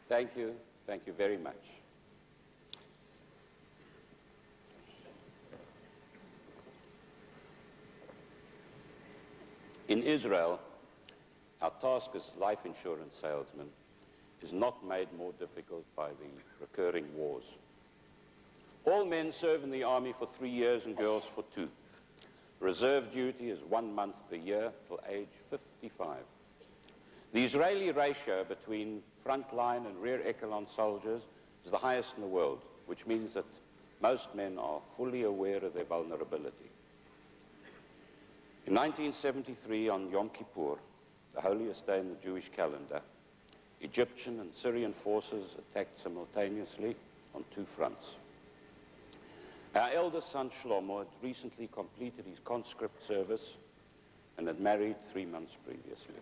Thank you. Thank you very much. In Israel, our task as life insurance salesmen is not made more difficult by the recurring wars. All men serve in the army for 3 years and girls for 2. Reserve duty is 1 month per year till age 55. The Israeli ratio between frontline and rear echelon soldiers is the highest in the world, which means that most men are fully aware of their vulnerability. In 1973, on Yom Kippur, the holiest day in the Jewish calendar, Egyptian and Syrian forces attacked simultaneously on 2 fronts. Our eldest son, Shlomo, had recently completed his conscript service and had married 3 months previously.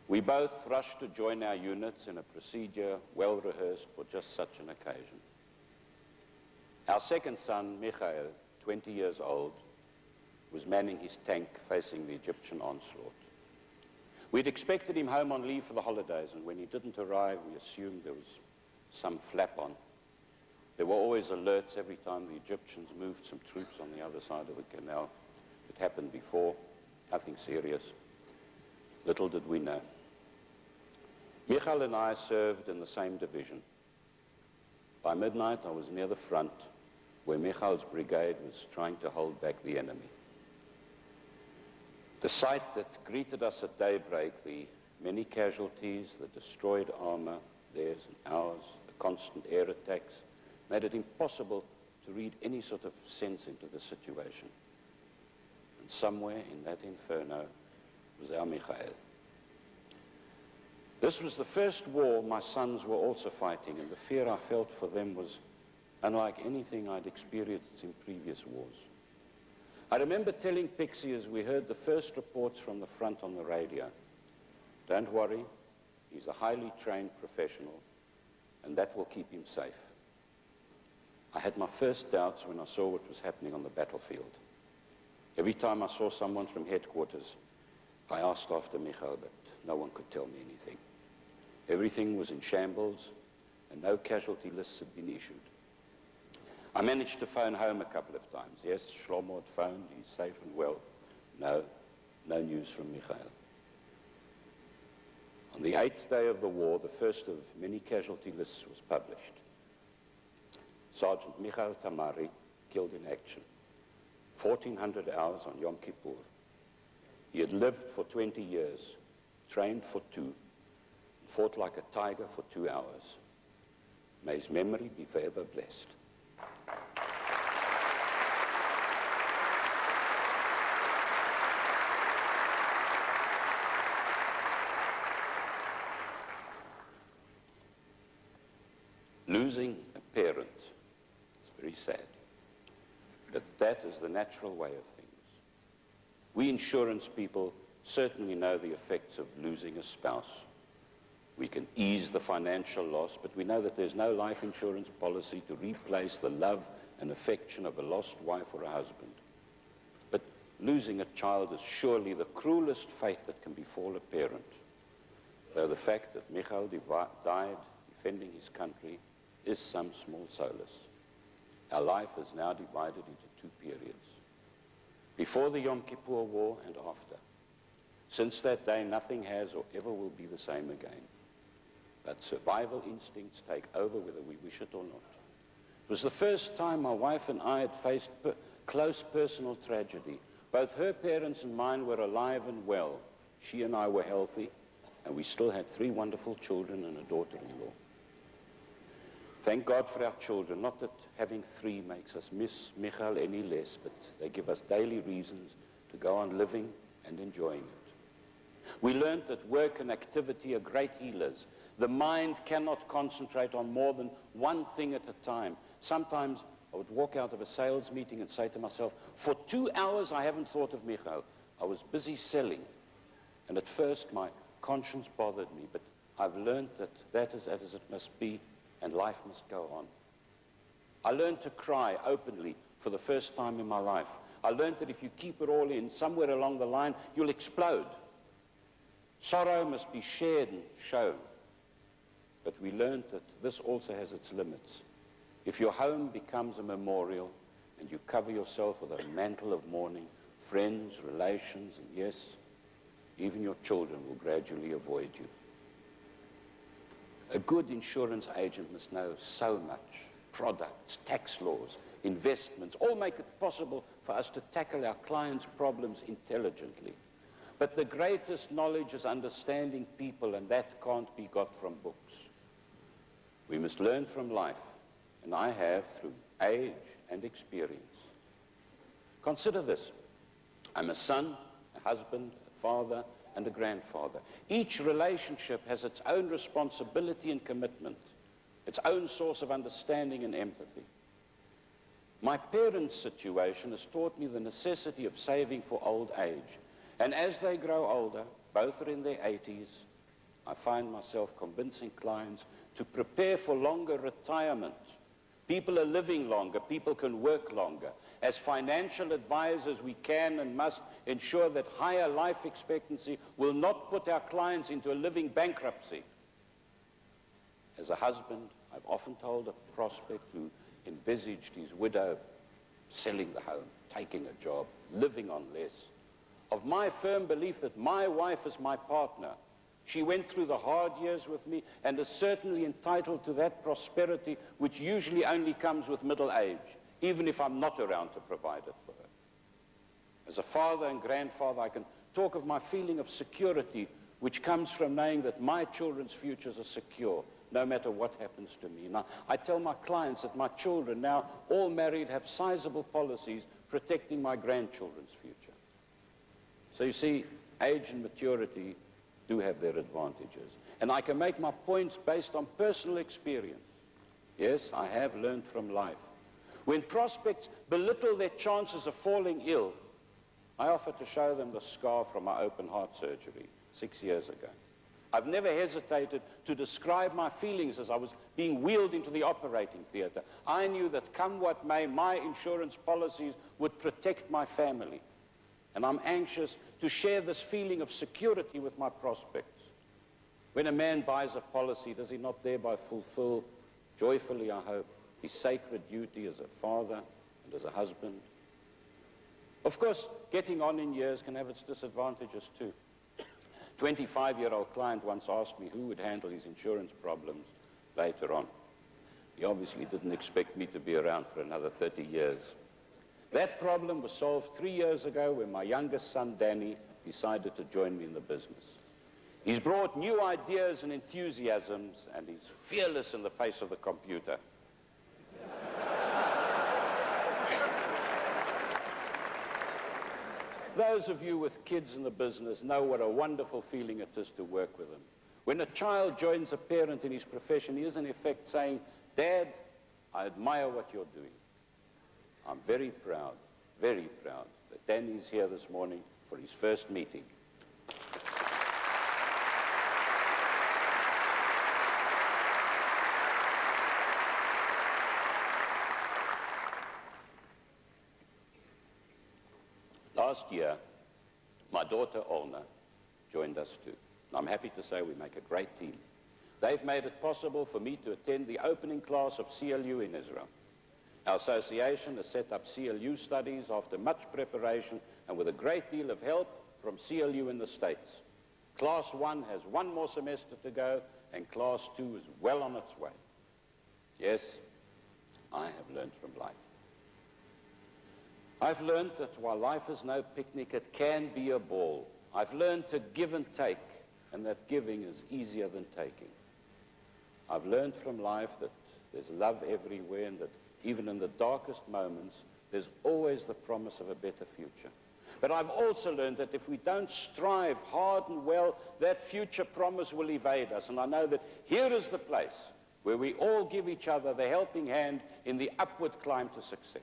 We both rushed to join our units in a procedure well rehearsed for just such an occasion. Our second son, Michael, 20 years old, was manning his tank facing the Egyptian onslaught. We'd expected him home on leave for the holidays, and when he didn't arrive, we assumed there was some flap on. There were always alerts every time the Egyptians moved some troops on the other side of the canal. It happened before, nothing serious. Little did we know. Michal and I served in the same division. By midnight, I was near the front, where Michal's brigade was trying to hold back the enemy. The sight that greeted us at daybreak, the many casualties, the destroyed armor, theirs and ours, the constant air attacks, made it impossible to read any sort of sense into the situation. And somewhere in that inferno was our Michael. This was the first war my sons were also fighting, and the fear I felt for them was unlike anything I'd experienced in previous wars. I remember telling Pixie as we heard the first reports from the front on the radio, "Don't worry, he's a highly trained professional, and that will keep him safe." I had my first doubts when I saw what was happening on the battlefield. Every time I saw someone from headquarters, I asked after Michael, but no one could tell me anything. Everything was in shambles, and no casualty lists had been issued. I managed to phone home a couple of times. Yes, Shlomo had phoned, he's safe and well. No news from Michael. On the 8th day of the war, the first of many casualty lists was published. Sergeant Yoel Tamari, killed in action. 1,400 hours on Yom Kippur. He had lived for 20 years, trained for 2, and fought like a tiger for 2 hours. May his memory be forever blessed. Losing a parent is very sad, but that is the natural way of things. We insurance people certainly know the effects of losing a spouse. We can ease the financial loss, but we know that there's no life insurance policy to replace the love and affection of a lost wife or a husband. But losing a child is surely the cruelest fate that can befall a parent. Though the fact that Michael died defending his country is some small solace. Our life is now divided into 2 periods. Before the Yom Kippur War and after. Since that day, nothing has or ever will be the same again. But survival instincts take over whether we wish it or not. It was the first time my wife and I had faced close personal tragedy. Both her parents and mine were alive and well. She and I were healthy, and we still had 3 wonderful children and a daughter-in-law. Thank God for our children, not that having 3 makes us miss Michael any less, but they give us daily reasons to go on living and enjoying it. We learned that work and activity are great healers. The mind cannot concentrate on more than one thing at a time. Sometimes I would walk out of a sales meeting and say to myself, for 2 hours I haven't thought of Michael. I was busy selling. And at first my conscience bothered me, but I've learned that that is as it must be, and life must go on. I learned to cry openly for the first time in my life. I learned that if you keep it all in, somewhere along the line, you'll explode. Sorrow must be shared and shown. but we learned that this also has its limits. If your home becomes a memorial and you cover yourself with a mantle of mourning, friends, relations, and yes, even your children will gradually avoid you. A good insurance agent must know so much. Products, tax laws, investments, all make it possible for us to tackle our clients' problems intelligently. But the greatest knowledge is understanding people, and that can't be got from books. We must learn from life, and I have through age and experience. Consider this. I'm a son, a husband, a father, and a grandfather. Each relationship has its own responsibility and commitment, its own source of understanding and empathy. My parents' situation has taught me the necessity of saving for old age. And as they grow older, both are in their 80s, I find myself convincing clients to prepare for longer retirement. People are living longer, people can work longer. As financial advisors, we can and must ensure that higher life expectancy will not put our clients into a living bankruptcy. As a husband, I've often told a prospect who envisaged his widow selling the home, taking a job, living on less, of my firm belief that my wife is my partner. She went through the hard years with me and is certainly entitled to that prosperity which usually only comes with middle age, even if I'm not around to provide it for her. As a father and grandfather, I can talk of my feeling of security, which comes from knowing that my children's futures are secure, no matter what happens to me. Now, I tell my clients that my children, now all married, have sizable policies protecting my grandchildren's future. So you see, age and maturity do have their advantages. And I can make my points based on personal experience. Yes, I have learned from life. When prospects belittle their chances of falling ill, I offer to show them the scar from my open heart surgery 6 years ago. I've never hesitated to describe my feelings as I was being wheeled into the operating theater. I knew that come what may, my insurance policies would protect my family. And I'm anxious to share this feeling of security with my prospects. When a man buys a policy, does he not thereby fulfill, joyfully I hope, his sacred duty as a father and as a husband? Of course, getting on in years can have its disadvantages too. 25-year-old client once asked me who would handle his insurance problems later on. He obviously didn't expect me to be around for another 30 years. That problem was solved 3 years ago when my youngest son, Danny, decided to join me in the business. He's brought new ideas and enthusiasms, and he's fearless in the face of the computer. Those of you with kids in the business know what a wonderful feeling it is to work with them. When a child joins a parent in his profession, he is in effect saying, "Dad, I admire what you're doing." I'm very proud that Danny's here this morning for his first meeting. Last year, my daughter Olna joined us too. I'm happy to say we make a great team. They've made it possible for me to attend the opening class of CLU in Israel. Our association has set up CLU studies after much preparation and with a great deal of help from CLU in the States. Class 1 has 1 more semester to go, and Class 2 is well on its way. Yes, I have learned from life. I've learned that while life is no picnic, it can be a ball. I've learned to give and take, and that giving is easier than taking. I've learned from life that there's love everywhere, and that even in the darkest moments, there's always the promise of a better future. But I've also learned that if we don't strive hard and well, that future promise will evade us. And I know that here is the place where we all give each other the helping hand in the upward climb to success.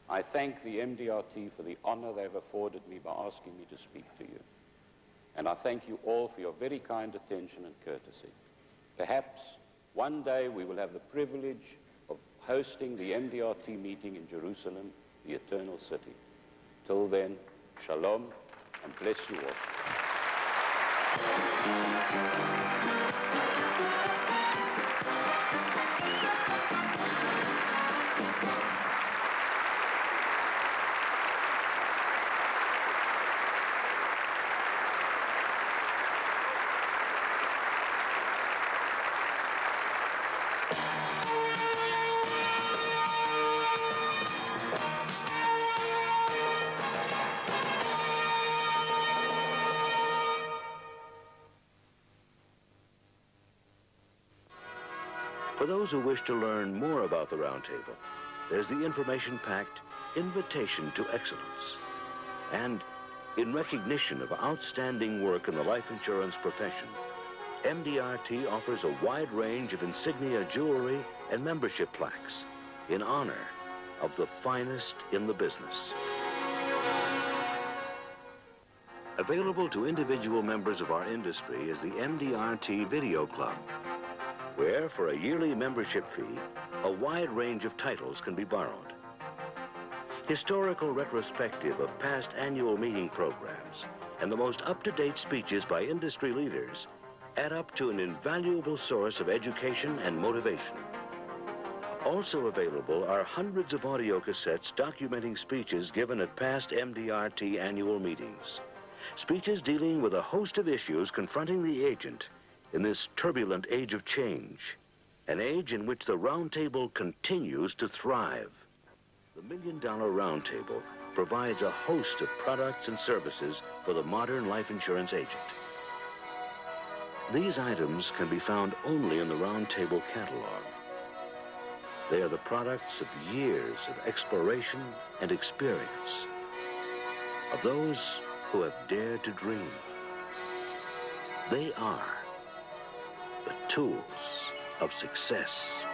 I thank the MDRT for the honor they've afforded me by asking me to speak to you. And I thank you all for your very kind attention and courtesy. Perhaps one day we will have the privilege of hosting the MDRT meeting in Jerusalem, the eternal city. Till then, shalom, and bless you all. For those who wish to learn more about the Roundtable, there's the information-packed Invitation to Excellence. And in recognition of outstanding work in the life insurance profession, MDRT offers a wide range of insignia jewelry and membership plaques in honor of the finest in the business. Available to individual members of our industry is the MDRT Video Club, where, for a yearly membership fee, a wide range of titles can be borrowed. Historical retrospective of past annual meeting programs and the most up-to-date speeches by industry leaders add up to an invaluable source of education and motivation. Also available are hundreds of audio cassettes documenting speeches given at past MDRT annual meetings. Speeches dealing with a host of issues confronting the agent in this turbulent age of change, an age in which the Roundtable continues to thrive. The $1 Million Roundtable provides a host of products and services for the modern life insurance agent. These items can be found only in the Roundtable catalog. They are the products of years of exploration and experience, of those who have dared to dream. They are the tools of success.